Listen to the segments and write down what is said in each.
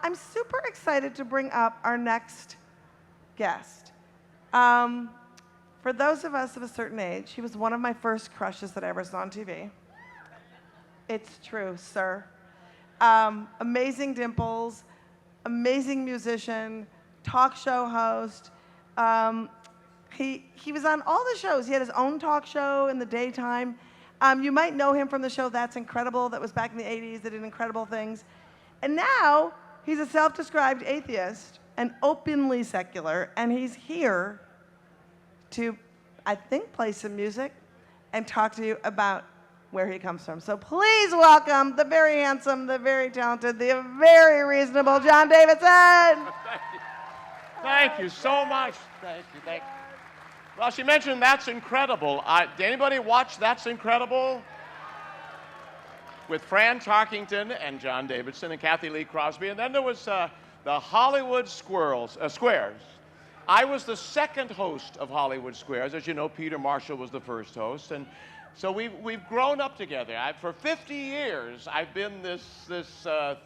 I'm super excited to bring up our next guest. For those of us of a certain age, he was one of my first crushes that I ever saw on TV. It's true, sir. Amazing dimples, amazing musician, talk show host. He was on all the shows. He had his own talk show in the daytime. You might know him from the show That's Incredible, that was back in the 80s, that did incredible things. And now he's a self-described atheist and openly secular, and he's here to, I think, play some music and talk to you about where he comes from. So please welcome the very handsome, the very talented, the very reasonable John Davidson. Thank you. Thank you so much. Thank you. Thank you. Well, she mentioned That's Incredible. Did anybody watch That's Incredible? With Fran Tarkington and John Davidson and Kathy Lee Crosby. And then there was the Hollywood Squares. I was the second host of Hollywood Squares. As you know, Peter Marshall was the first host. And so we've grown up together. For 50 years, I've been this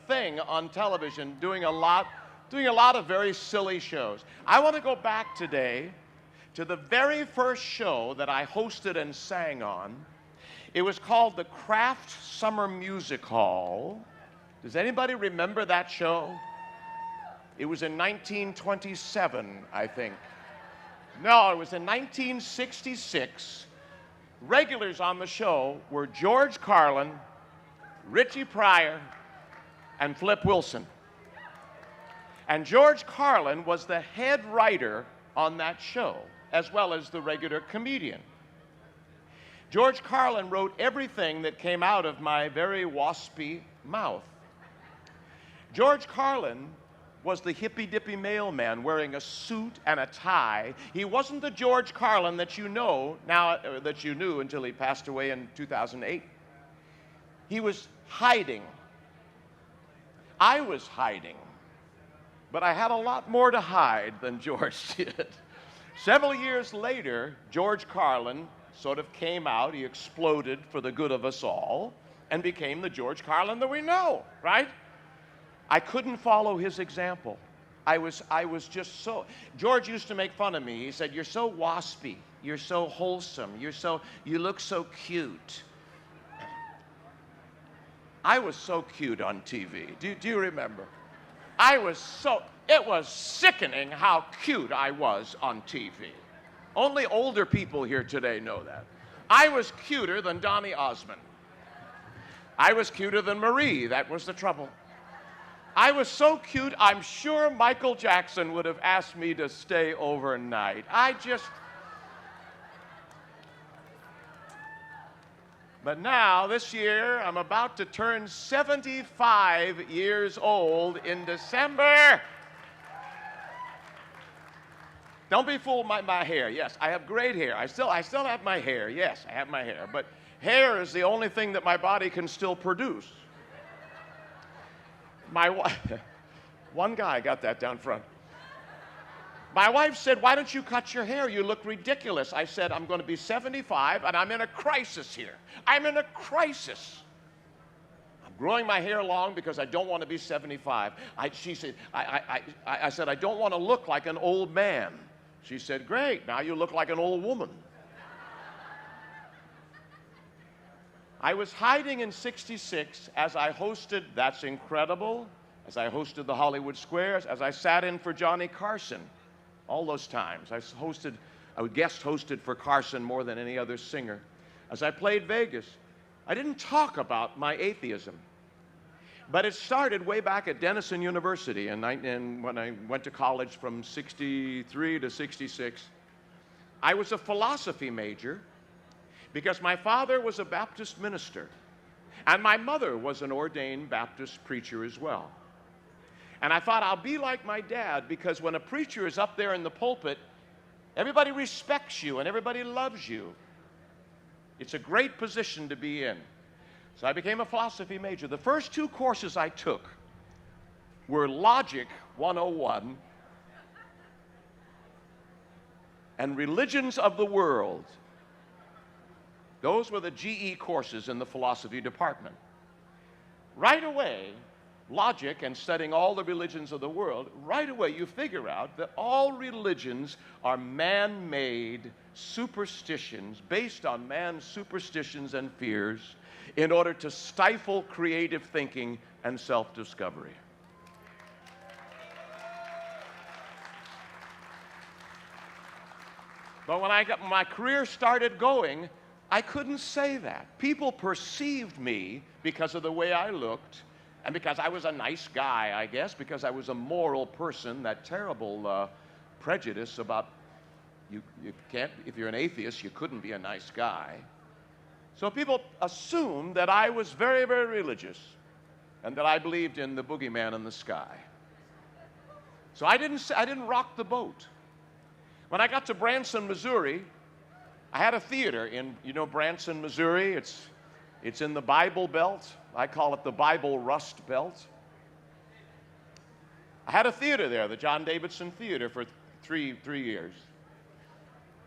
thing on television doing a lot of very silly shows. I want to go back today to the very first show that I hosted and sang on. It was called the Kraft Summer Music Hall. Does anybody remember that show? It was in 1927, I think. No, it was in 1966. Regulars on the show were George Carlin, Richie Pryor, and Flip Wilson. And George Carlin was the head writer on that show, as well as the regular comedian. George Carlin wrote everything that came out of my very waspy mouth. George Carlin was the hippy-dippy mailman wearing a suit and a tie. He wasn't the George Carlin that you know now, that you knew until he passed away in 2008. He was hiding. I was hiding. But I had a lot more to hide than George did. Several years later, George Carlin sort of came out. He exploded for the good of us all and became the George Carlin that we know, right? I couldn't follow his example. I was just so... George used to make fun of me. He said, "You're so waspy. You're so wholesome. You look so cute." I was so cute on TV. Do you remember? It was sickening how cute I was on TV. Only older people here today know that. I was cuter than Donny Osmond. I was cuter than Marie. That was the trouble. I was so cute, I'm sure Michael Jackson would have asked me to stay overnight. But now, this year, I'm about to turn 75 years old in December. Don't be fooled by my hair. Yes, I have great hair. I still have my hair. Yes, I have my hair. But hair is the only thing that my body can still produce. One guy got that down front. My wife said, "Why don't you cut your hair? You look ridiculous." I said, "I'm going to be 75 and I'm in a crisis here. I'm in a crisis. I'm growing my hair long because I don't want to be 75. I said, "I don't want to look like an old man." She said, "Great, now you look like an old woman." I was hiding in 66as I hosted That's Incredible, as I hosted the Hollywood Squares, as I sat in for Johnny Carson. All those times. I guest hosted for Carson more than any other singer. As I played Vegas, I didn't talk about my atheism. But it started way back at Denison University, and when I went to college from 63 to 66. I was a philosophy major because my father was a Baptist minister, and my mother was an ordained Baptist preacher as well. And I thought, I'll be like my dad, because when a preacher is up there in the pulpit, everybody respects you and everybody loves you. It's a great position to be in. So I became a philosophy major. The first two courses I took were Logic 101 and Religions of the World. Those were the GE courses in the philosophy department. Right away, logic and studying all the religions of the world, right away you figure out that all religions are man-made superstitions based on man's superstitions and fears in order to stifle creative thinking and self-discovery. But when my career started going, I couldn't say that. People perceived me because of the way I looked, and because I was a nice guy, I guess, because I was a moral person, that terrible prejudice about you can't, if you're an atheist, you couldn't be a nice guy. So people assumed that I was very, very religious and that I believed in the boogeyman in the sky. So I didn't rock the boat. When I got to Branson, Missouri, I had a theater in, Branson, Missouri. It's in the Bible Belt. I call it the Bible Rust Belt. I had a theater there, the John Davidson Theater, for three years.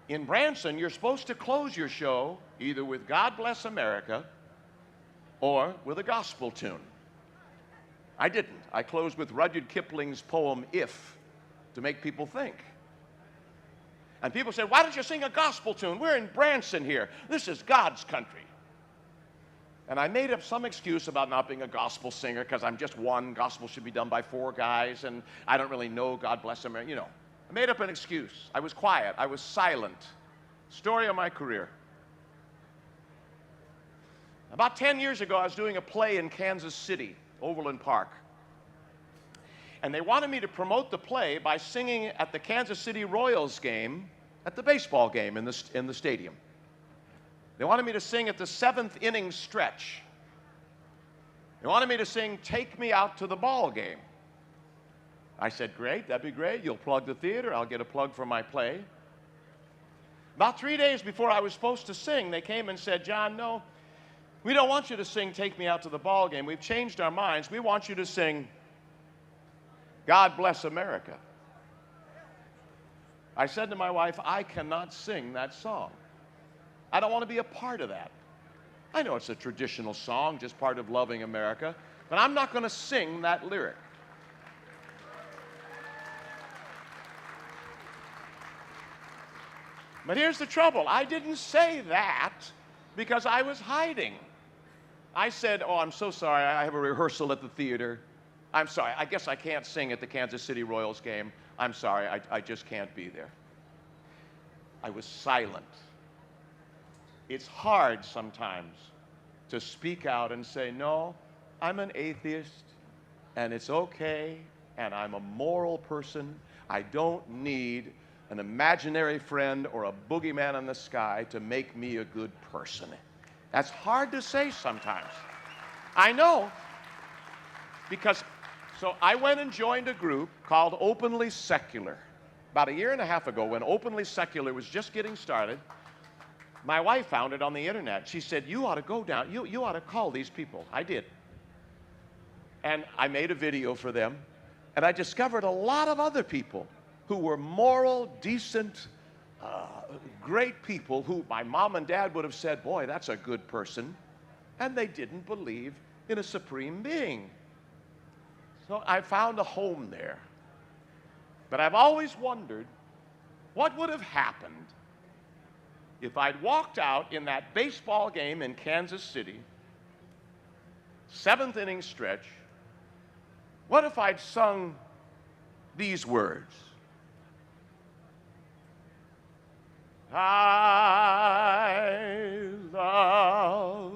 In Branson, you're supposed to close your show either with God Bless America or with a gospel tune. I didn't. I closed with Rudyard Kipling's poem, If, to make people think. And people said, why don't you sing a gospel tune? We're in Branson here. This is God's country. And I made up some excuse about not being a gospel singer because I'm just one. Gospel should be done by 4 guys, and I don't really know God Bless America. I made up an excuse. I was quiet. I was silent. Story of my career. About 10 years ago, I was doing a play in Kansas City, Overland Park. And they wanted me to promote the play by singing at the Kansas City Royals game, at the baseball game in the stadium. They wanted me to sing at the 7th inning stretch. They wanted me to sing Take Me Out to the Ball Game. I said, great, that'd be great. You'll plug the theater. I'll get a plug for my play. About 3 days before I was supposed to sing, they came and said, John, no, we don't want you to sing Take Me Out to the Ball Game. We've changed our minds. We want you to sing God Bless America. I said to my wife, I cannot sing that song. I don't want to be a part of that. I know it's a traditional song, just part of loving America, but I'm not going to sing that lyric. But here's the trouble. I didn't say that because I was hiding. I said, oh, I'm so sorry. I have a rehearsal at the theater. I'm sorry. I guess I can't sing at the Kansas City Royals game. I'm sorry. I just can't be there. I was silent. It's hard sometimes to speak out and say, no, I'm an atheist, and it's okay, and I'm a moral person. I don't need an imaginary friend or a boogeyman in the sky to make me a good person. That's hard to say sometimes. I know, because so I went and joined a group called Openly Secular. About 1.5 years ago, when Openly Secular was just getting started, my wife found it on the internet. She said, you ought to go down, you ought to call these people. I did. And I made a video for them, and I discovered a lot of other people who were moral, decent, great people who my mom and dad would have said, boy, that's a good person. And they didn't believe in a supreme being. So I found a home there. But I've always wondered what would have happened if I'd walked out in that baseball game in Kansas City, 7th inning stretch. What if I'd sung these words? I love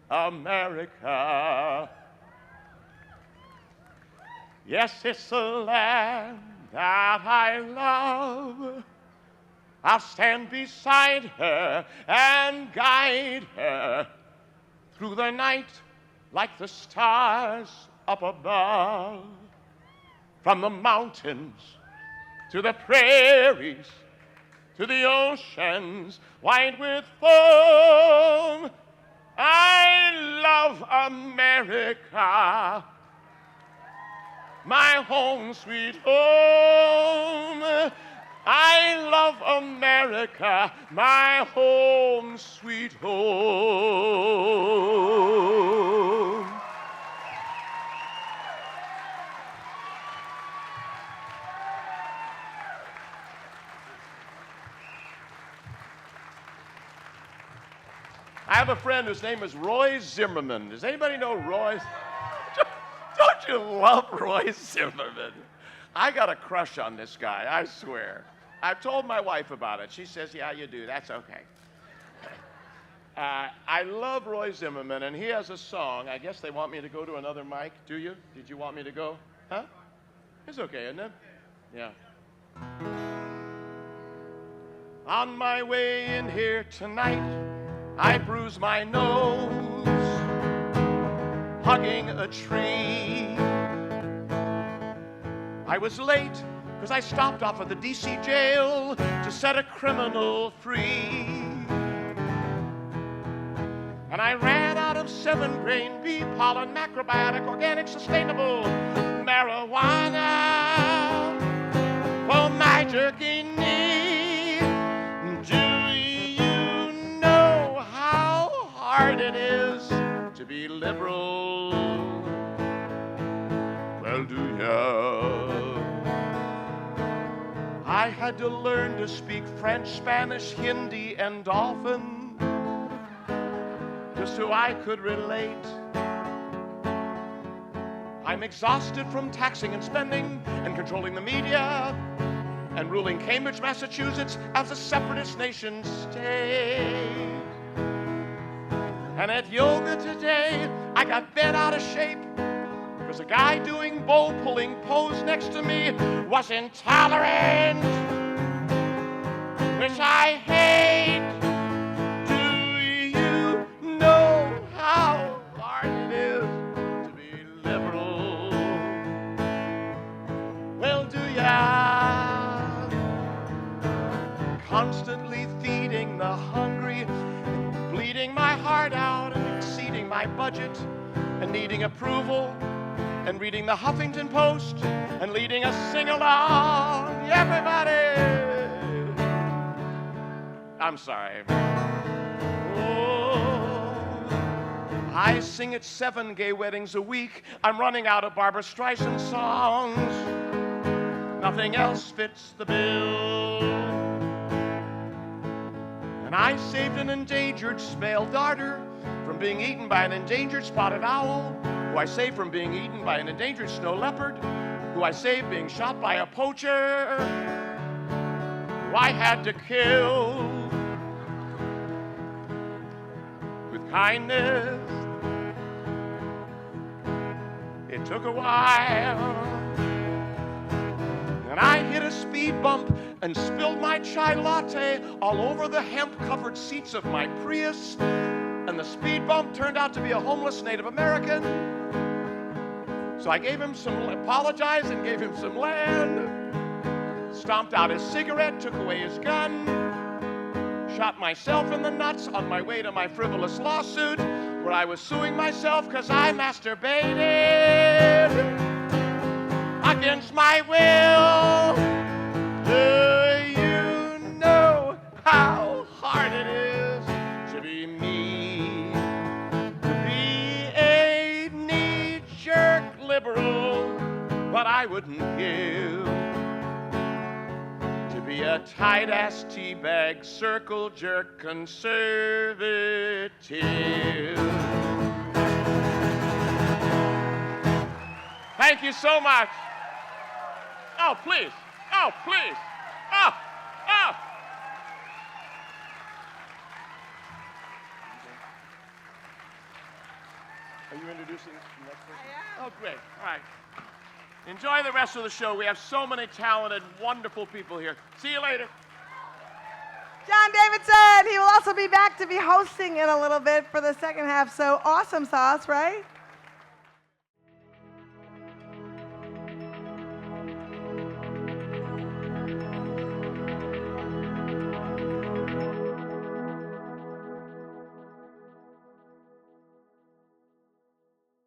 America. Yes, it's the land that I love. I'll stand beside her and guide her through the night like the stars up above. From the mountains to the prairies, to the oceans white with foam. I love America, my home sweet home. I love America, my home sweet home. I have a friend whose name is Roy Zimmerman. Does anybody know Roy? Don't you love Roy Zimmerman? I got a crush on this guy, I swear. I've told my wife about it. She says, yeah, you do. That's okay. I love Roy Zimmerman, and he has a song. I guess they want me to go to another mic. Do you? Did you want me to go? Huh? It's okay, isn't it? Yeah. On my way in here tonight, I bruised my nose, hugging a tree. I was late because I stopped off at the D.C. jail to set a criminal free. And I ran out of 7-grain bee pollen, macrobiotic, organic, sustainable marijuana for my jerky need. Do you know how hard it is to be liberal? Well, do ya? I had to learn to speak French, Spanish, Hindi, and Dolphin just so I could relate. I'm exhausted from taxing and spending and controlling the media and ruling Cambridge, Massachusetts as a separatist nation state. And at yoga today, I got bent out of shape because a guy doing bowl pulling pose next to me was intolerant, which I hate. How hard it is to be liberal. Well, do ya? Constantly feeding the hungry, bleeding my heart out and exceeding my budget, and needing approval, and reading the Huffington Post, and leading a sing-along. Everybody! I'm sorry. I sing at 7 gay weddings a week. I'm running out of Barbra Streisand songs. Nothing else fits the bill. And I saved an endangered male darter from being eaten by an endangered spotted owl, who I saved from being eaten by an endangered snow leopard, who I saved being shot by a poacher, who I had to kill with kindness. It took a while, and I hit a speed bump and spilled my chai latte all over the hemp-covered seats of my Prius, and the speed bump turned out to be a homeless Native American. So I apologized and gave him some land, stomped out his cigarette, took away his gun, shot myself in the nuts on my way to my frivolous lawsuit, where I was suing myself because I masturbated against my will. Do you know how hard it is to be me? To be a knee-jerk liberal, but I wouldn't give. To be a tight-ass teabag, circle-jerk conservative. Thank you so much. Oh, please. Oh, please. Oh, oh. Are you introducing the next person? I am. Oh, great. All right. Enjoy the rest of the show. We have so many talented, wonderful people here. See you later. John Davidson. He will also be back to be hosting in a little bit for the second half. So awesome sauce, right?